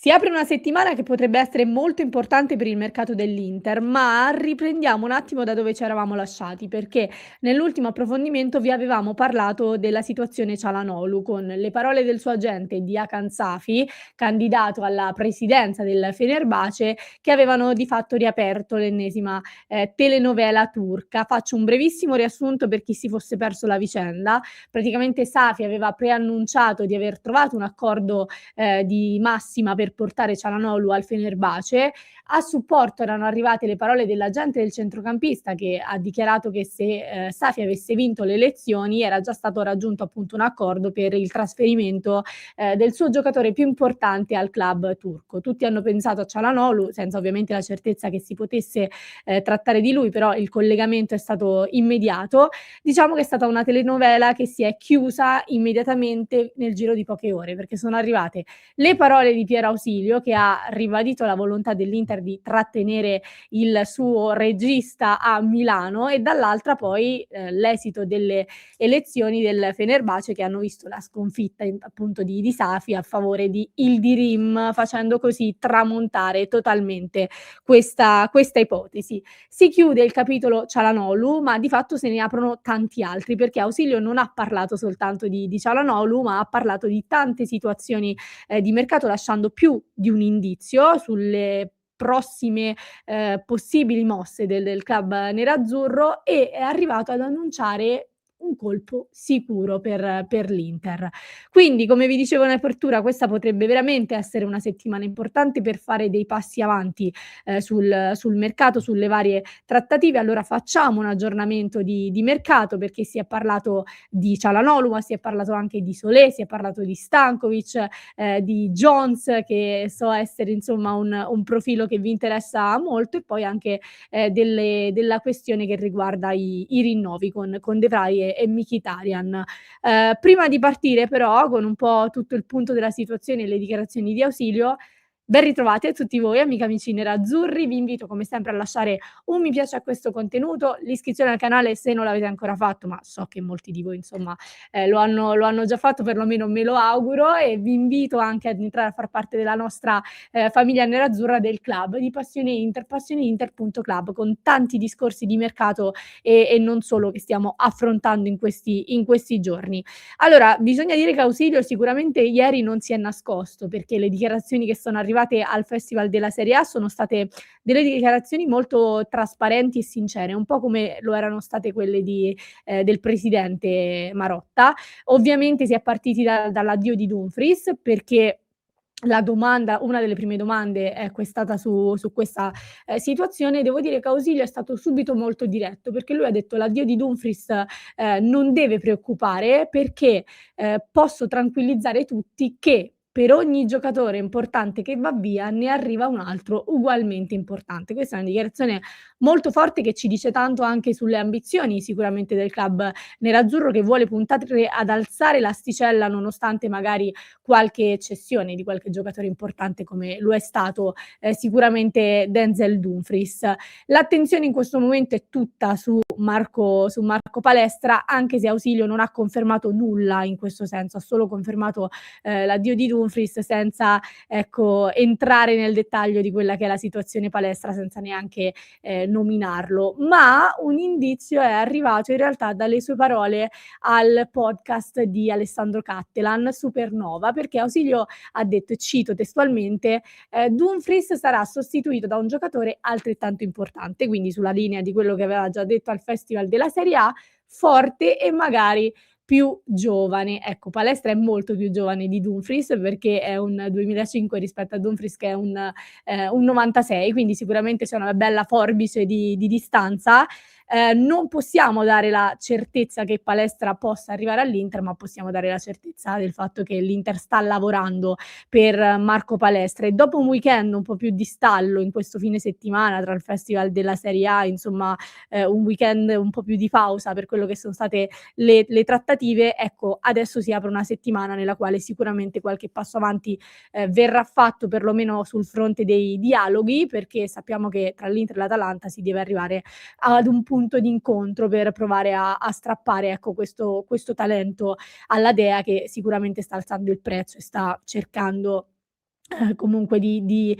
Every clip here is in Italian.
Si apre una settimana che potrebbe essere molto importante per il mercato dell'Inter, ma riprendiamo un attimo da dove ci eravamo lasciati, perché nell'ultimo approfondimento vi avevamo parlato della situazione Cialanoglu, con le parole del suo agente di Hakan Safi, candidato alla presidenza del Fenerbahce, che avevano di fatto riaperto l'ennesima telenovela turca. Faccio un brevissimo riassunto per chi si fosse perso la vicenda. Praticamente Safi aveva preannunciato di aver trovato un accordo di massima per portare Cialanoglu al Fenerbahce. A supporto erano arrivate le parole dell'agente del centrocampista che ha dichiarato che se Safi avesse vinto le elezioni era già stato raggiunto appunto un accordo per il trasferimento del suo giocatore più importante al club turco. Tutti hanno pensato a Cialanoglu, senza ovviamente la certezza che si potesse trattare di lui, però il collegamento è stato immediato. Diciamo che è stata una telenovela che si è chiusa immediatamente nel giro di poche ore, perché sono arrivate le parole di Piero Ausilio, che ha ribadito la volontà dell'Inter di trattenere il suo regista a Milano, e dall'altra poi l'esito delle elezioni del Fenerbahce, che hanno visto la sconfitta appunto di Safi a favore di Ildirim, facendo così tramontare totalmente questa ipotesi. Si chiude il capitolo Cialanoglu, ma di fatto se ne aprono tanti altri, perché Ausilio non ha parlato soltanto di Cialanoglu, ma ha parlato di tante situazioni di mercato, lasciando più di un indizio sulle prossime possibili mosse del club nerazzurro, e è arrivato ad annunciare un colpo sicuro per l'Inter. Quindi, come vi dicevo in apertura, questa potrebbe veramente essere una settimana importante per fare dei passi avanti sul mercato, sulle varie trattative. Allora facciamo un aggiornamento di mercato, perché si è parlato di Cialanoglu, ma si è parlato anche di Solé, si è parlato di Stankovic, di Jones, che so essere insomma un profilo che vi interessa molto, e poi anche della questione che riguarda i rinnovi con De Vrij e Mkhitaryan. Prima di partire però con un po' tutto il punto della situazione e le dichiarazioni di Ausilio, ben ritrovati a tutti voi amiche, amici nerazzurri. Vi invito come sempre a lasciare un mi piace a questo contenuto, l'iscrizione al canale se non l'avete ancora fatto, ma so che molti di voi insomma lo hanno già fatto, perlomeno me lo auguro, e vi invito anche ad entrare a far parte della nostra famiglia nerazzurra, del club di Passione Inter, passioneinter.club, con tanti discorsi di mercato e non solo che stiamo affrontando in questi giorni. Allora, bisogna dire che Ausilio sicuramente ieri non si è nascosto, perché le dichiarazioni che sono arrivate al Festival della Serie A sono state delle dichiarazioni molto trasparenti e sincere, un po' come lo erano state quelle del presidente Marotta. Ovviamente si è partiti dall'addio di Dumfries, perché una delle prime domande è stata su questa situazione. Devo dire che Ausilio è stato subito molto diretto, perché lui ha detto: "L'addio di Dumfries non deve preoccupare, perché posso tranquillizzare tutti che per ogni giocatore importante che va via ne arriva un altro ugualmente importante". Questa è una dichiarazione molto forte, che ci dice tanto anche sulle ambizioni sicuramente del club nerazzurro, che vuole puntare ad alzare l'asticella nonostante magari qualche cessione di qualche giocatore importante, come lo è stato sicuramente Denzel Dumfries. L'attenzione in questo momento è tutta su Marco Palestra, anche se Ausilio non ha confermato nulla in questo senso, ha solo confermato l'addio di Dumfries, senza ecco entrare nel dettaglio di quella che è la situazione Palestra, senza neanche nominarlo. Ma un indizio è arrivato in realtà dalle sue parole al podcast di Alessandro Cattelan, Supernova, perché Ausilio ha detto, e cito testualmente: "Dumfries sarà sostituito da un giocatore altrettanto importante", quindi sulla linea di quello che aveva già detto al Festival della Serie A, forte e magari più giovane. Ecco, Palestra è molto più giovane di Dumfries, perché è un 2005 rispetto a Dumfries che è un 96, quindi sicuramente c'è una bella forbice di distanza. Non possiamo dare la certezza che Palestra possa arrivare all'Inter, ma possiamo dare la certezza del fatto che l'Inter sta lavorando per Marco Palestra, e dopo un weekend un po' più di stallo in questo fine settimana tra il Festival della Serie A, insomma, un weekend un po' più di pausa per quello che sono state le trattative, ecco, adesso si apre una settimana nella quale sicuramente qualche passo avanti verrà fatto, perlomeno sul fronte dei dialoghi, perché sappiamo che tra l'Inter e l'Atalanta si deve arrivare ad un punto di incontro per provare a strappare, ecco, questo talento alla Dea, che sicuramente sta alzando il prezzo e sta cercando comunque di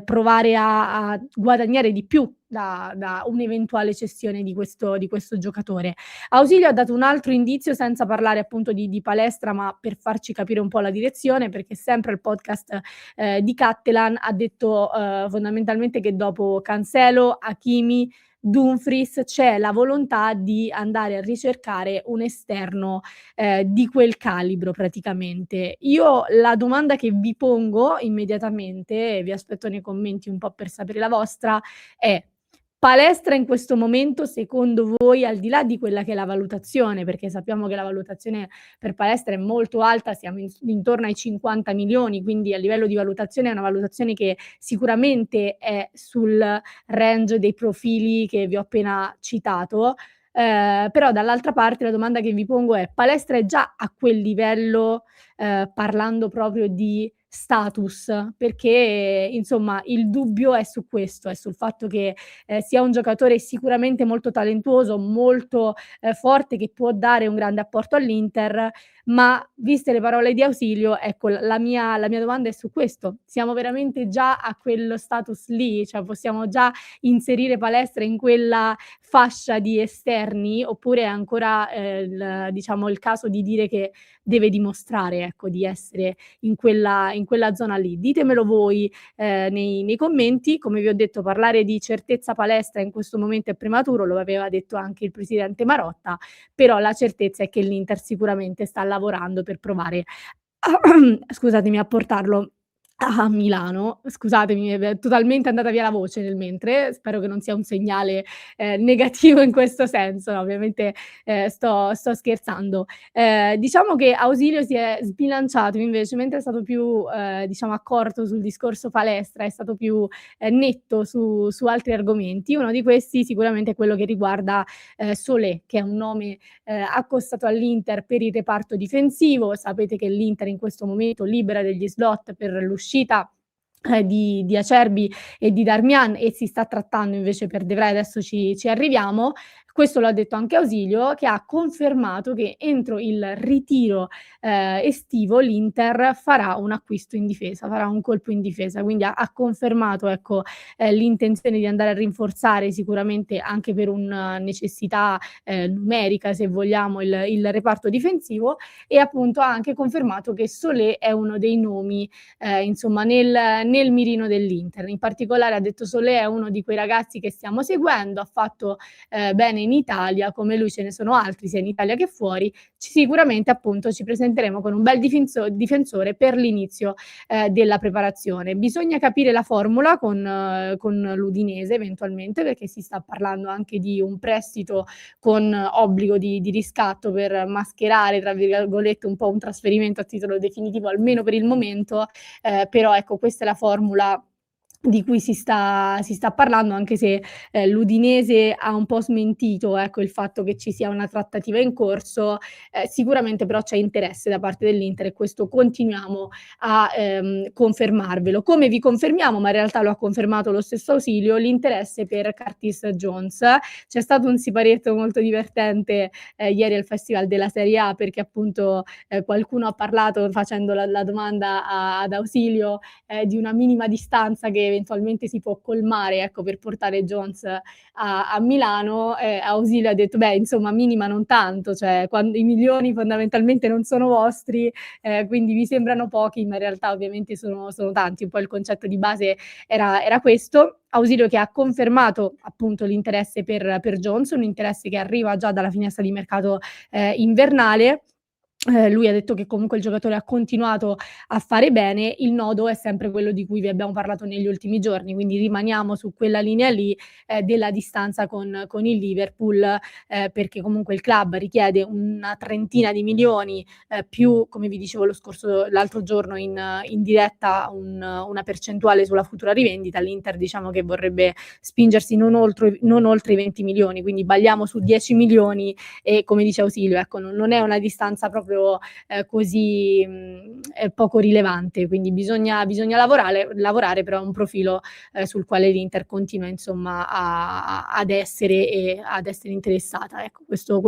provare a guadagnare di più da un'eventuale cessione di questo giocatore. Ausilio ha dato un altro indizio senza parlare appunto di palestra, ma per farci capire un po' la direzione, perché sempre il podcast, di Cattelan ha detto, fondamentalmente che dopo Cancelo, Hakimi, Dumfries c'è la volontà di andare a ricercare un esterno di quel calibro praticamente. Io la domanda che vi pongo immediatamente, e vi aspetto nei commenti un po' per sapere la vostra, è: palestra in questo momento secondo voi, al di là di quella che è la valutazione, perché sappiamo che la valutazione per palestra è molto alta, siamo intorno ai 50 milioni, quindi a livello di valutazione è una valutazione che sicuramente è sul range dei profili che vi ho appena citato. Però dall'altra parte la domanda che vi pongo è: palestra è già a quel livello, parlando proprio di status? Perché insomma il dubbio è su questo, è sul fatto che, sia un giocatore sicuramente molto talentuoso, molto, forte, che può dare un grande apporto all'Inter, ma viste le parole di Ausilio, ecco la mia domanda è su questo: siamo veramente già a quello status lì? Cioè possiamo già inserire palestra in quella fascia di esterni, oppure è ancora, il diciamo il caso di dire che deve dimostrare, ecco, di essere in quella zona lì? Ditemelo voi, nei commenti. Come vi ho detto, parlare di certezza palestra in questo momento è prematuro, lo aveva detto anche il presidente Marotta, però la certezza è che l'Inter sicuramente sta lavorando per provare scusatemi, a portarlo a Milano. Scusatemi, è totalmente andata via la voce nel mentre, spero che non sia un segnale, negativo in questo senso, no, ovviamente, sto scherzando. Diciamo che Ausilio si è sbilanciato invece, mentre è stato più, diciamo accorto sul discorso palestra, è stato più, netto su altri argomenti. Uno di questi sicuramente è quello che riguarda, Solé, che è un nome, accostato all'Inter per il reparto difensivo. Sapete che l'Inter in questo momento libera degli slot per l'uscita, di Acerbi e di Darmian, e si sta trattando invece per De Vrij, adesso ci arriviamo. Questo lo ha detto anche Ausilio, che ha confermato che entro il ritiro, estivo l'Inter farà un acquisto in difesa, farà un colpo in difesa. Quindi ha confermato, ecco, l'intenzione di andare a rinforzare sicuramente anche per necessità, numerica, se vogliamo, il reparto difensivo, e appunto ha anche confermato che Solé è uno dei nomi, insomma nel mirino dell'Inter. In particolare ha detto: "Solé è uno di quei ragazzi che stiamo seguendo, ha fatto, bene in Italia, come lui ce ne sono altri sia in Italia che fuori. Sicuramente appunto ci presenteremo con un bel difensore per l'inizio, della preparazione". Bisogna capire la formula con l'Udinese eventualmente, perché si sta parlando anche di un prestito con obbligo di riscatto per "mascherare" tra virgolette un po' un trasferimento a titolo definitivo, almeno per il momento. Però ecco, questa è la formula di cui si sta parlando, anche se, l'Udinese ha un po' smentito, ecco, il fatto che ci sia una trattativa in corso. Sicuramente però c'è interesse da parte dell'Inter, e questo continuiamo a, confermarvelo. Come vi confermiamo, ma in realtà lo ha confermato lo stesso Ausilio, l'interesse per Curtis Jones. C'è stato un siparietto molto divertente, ieri al Festival della Serie A, perché appunto, qualcuno ha parlato facendo la domanda ad Ausilio, di una minima distanza che eventualmente si può colmare, ecco, per portare Jones a Milano. Ausilio ha detto: "Beh, insomma minima non tanto, cioè i milioni fondamentalmente non sono vostri, quindi vi sembrano pochi, ma in realtà ovviamente sono tanti". Un po' il concetto di base era questo. Ausilio che ha confermato appunto l'interesse per Jones, un interesse che arriva già dalla finestra di mercato, invernale. Lui ha detto che comunque il giocatore ha continuato a fare bene, il nodo è sempre quello di cui vi abbiamo parlato negli ultimi giorni, quindi rimaniamo su quella linea lì, della distanza con il Liverpool, perché comunque il club richiede una trentina di milioni, più, come vi dicevo l'altro giorno in diretta, una percentuale sulla futura rivendita. L'Inter diciamo che vorrebbe spingersi non oltre i 20 milioni, quindi balliamo su 10 milioni, e come dice Ausilio, ecco, non è una distanza proprio, così, poco rilevante, quindi bisogna lavorare, però è un profilo, sul quale l'Inter continua insomma ad essere interessata, ecco, questo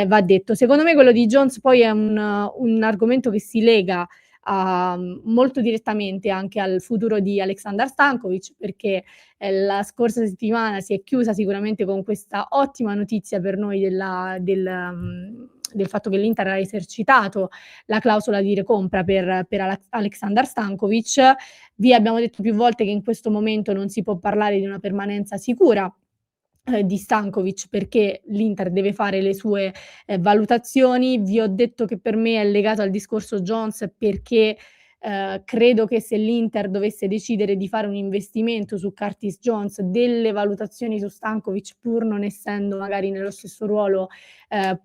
va detto. Secondo me quello di Jones poi è un argomento che si lega molto direttamente anche al futuro di Aleksandar Stankovic, perché, la scorsa settimana si è chiusa sicuramente con questa ottima notizia per noi del fatto che l'Inter ha esercitato la clausola di recompra per Aleksandar Stankovic. Vi abbiamo detto più volte che in questo momento non si può parlare di una permanenza sicura, di Stankovic, perché l'Inter deve fare le sue, valutazioni. Vi ho detto che per me è legato al discorso Jones perché, credo che se l'Inter dovesse decidere di fare un investimento su Curtis Jones, delle valutazioni su Stankovic, pur non essendo magari nello stesso ruolo,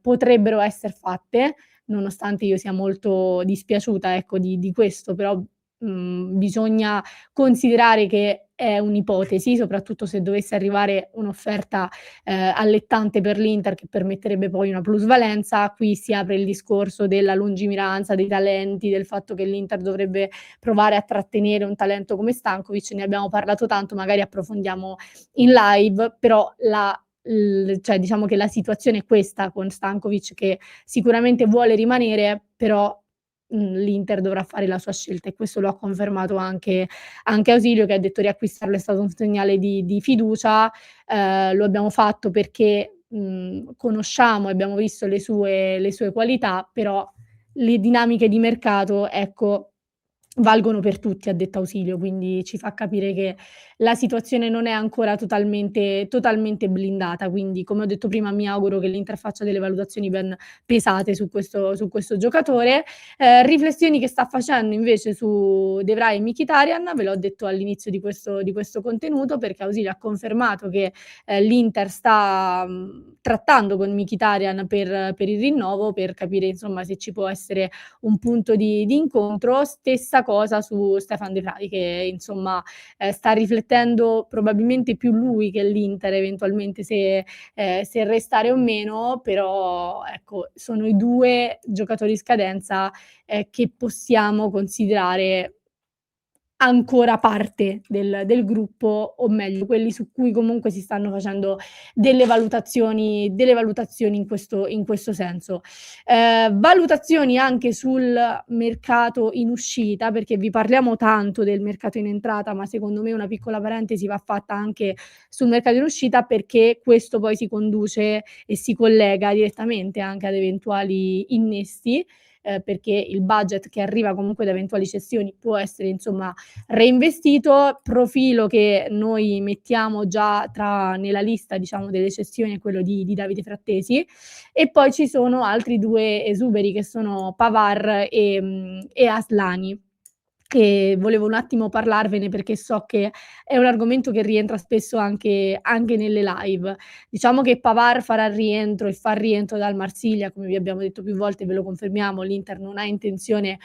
potrebbero esser fatte, nonostante io sia molto dispiaciuta, ecco, di questo, però, bisogna considerare che è un'ipotesi, soprattutto se dovesse arrivare un'offerta, allettante per l'Inter che permetterebbe poi una plusvalenza. Qui si apre il discorso della lungimiranza, dei talenti, del fatto che l'Inter dovrebbe provare a trattenere un talento come Stankovic. Ne abbiamo parlato tanto, magari approfondiamo in live, però cioè diciamo che la situazione è questa con Stankovic, che sicuramente vuole rimanere, però, l'Inter dovrà fare la sua scelta, e questo lo ha confermato anche Ausilio, che ha detto riacquistarlo è stato un segnale di fiducia. Lo abbiamo fatto perché, conosciamo e abbiamo visto le sue qualità, però le dinamiche di mercato, ecco, valgono per tutti, ha detto Ausilio, quindi ci fa capire che la situazione non è ancora totalmente blindata. Quindi, come ho detto prima, mi auguro che l'Inter faccia delle valutazioni ben pesate su questo giocatore. Riflessioni che sta facendo invece su De Vrij e Mkhitaryan, ve l'ho detto all'inizio di questo contenuto, perché Ausilio ha confermato che, l'Inter sta, trattando con Mkhitaryan per il rinnovo, per capire insomma se ci può essere un punto di incontro. Stessa cosa su Stefan De Vrij, che insomma, sta riflettendo probabilmente più lui che l'Inter eventualmente se restare o meno, però ecco, sono i 2 giocatori in scadenza, che possiamo considerare ancora parte del gruppo, o meglio quelli su cui comunque si stanno facendo delle valutazioni in questo senso. Valutazioni anche sul mercato in uscita, perché vi parliamo tanto del mercato in entrata, ma secondo me una piccola parentesi va fatta anche sul mercato in uscita, perché questo poi si conduce e si collega direttamente anche ad eventuali innesti, perché il budget che arriva comunque da eventuali cessioni può essere insomma reinvestito. Profilo che noi mettiamo già nella lista, diciamo, delle cessioni è quello di Davide Frattesi, e poi ci sono altri 2 esuberi che sono Pavard e Aslani, che volevo un attimo parlarvene perché so che è un argomento che rientra spesso anche nelle live. Diciamo che Pavard farà rientro e fa rientro dal Marsiglia, come vi abbiamo detto più volte, ve lo confermiamo, l'Inter non ha intenzione,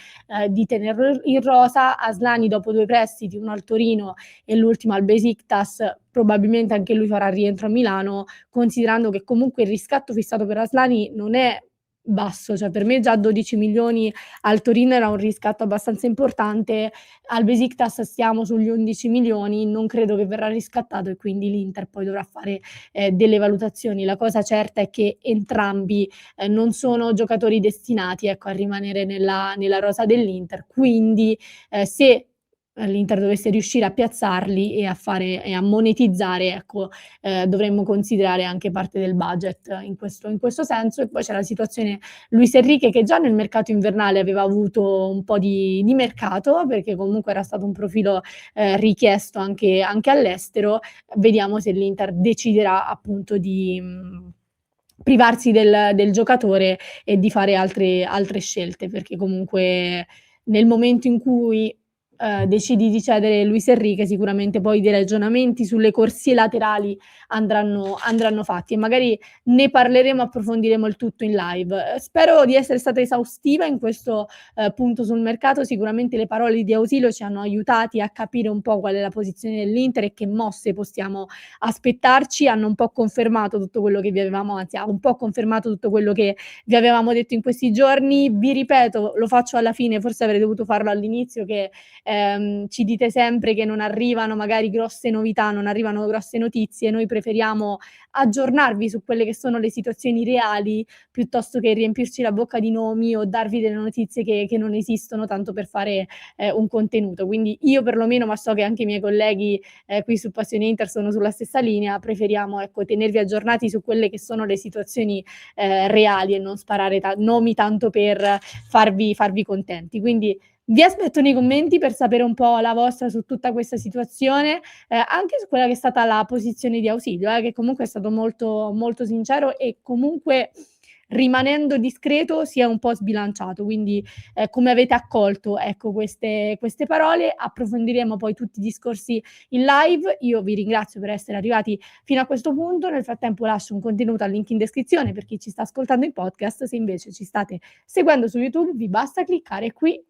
di tenerlo in rosa. Aslani, dopo 2 prestiti, uno al Torino e l'ultimo al Besiktas, probabilmente anche lui farà rientro a Milano, considerando che comunque il riscatto fissato per Aslani non è basso, cioè per me già 12 milioni al Torino era un riscatto abbastanza importante, al Besiktas stiamo sugli 11 milioni, non credo che verrà riscattato, e quindi l'Inter poi dovrà fare, delle valutazioni. La cosa certa è che entrambi, non sono giocatori destinati, ecco, a rimanere nella rosa dell'Inter, quindi, se l'Inter dovesse riuscire a piazzarli e a monetizzare, ecco, dovremmo considerare anche parte del budget in questo senso. E poi c'è la situazione Luis Enrique, che già nel mercato invernale aveva avuto un po' di mercato, perché comunque era stato un profilo, richiesto anche all'estero. Vediamo se l'Inter deciderà appunto di, privarsi del giocatore e di fare altre scelte, perché comunque nel momento in cui, decidi di cedere Luis Enrique, sicuramente poi dei ragionamenti sulle corsie laterali andranno fatti, e magari ne parleremo, approfondiremo il tutto in live. Spero di essere stata esaustiva in questo, punto sul mercato. Sicuramente le parole di Ausilio ci hanno aiutati a capire un po' qual è la posizione dell'Inter e che mosse possiamo aspettarci. Hanno un po' confermato tutto quello che vi avevamo, anzi ha un po' confermato tutto quello che vi avevamo detto in questi giorni. Vi ripeto, lo faccio alla fine, forse avrei dovuto farlo all'inizio, che ci dite sempre che non arrivano magari grosse novità, non arrivano grosse notizie, noi preferiamo aggiornarvi su quelle che sono le situazioni reali, piuttosto che riempirci la bocca di nomi o darvi delle notizie che non esistono tanto per fare, un contenuto. Quindi io perlomeno, ma so che anche i miei colleghi, qui su Passione Inter sono sulla stessa linea, preferiamo, ecco, tenervi aggiornati su quelle che sono le situazioni, reali e non sparare nomi tanto per farvi contenti. Quindi vi aspetto nei commenti per sapere un po' la vostra su tutta questa situazione, anche su quella che è stata la posizione di Ausilio, che comunque è stato molto molto sincero e comunque rimanendo discreto si è un po' sbilanciato. Quindi, come avete accolto, ecco, queste parole. Approfondiremo poi tutti i discorsi in live. Io vi ringrazio per essere arrivati fino a questo punto. Nel frattempo lascio un contenuto al link in descrizione per chi ci sta ascoltando in podcast. Se invece ci state seguendo su YouTube, vi basta cliccare qui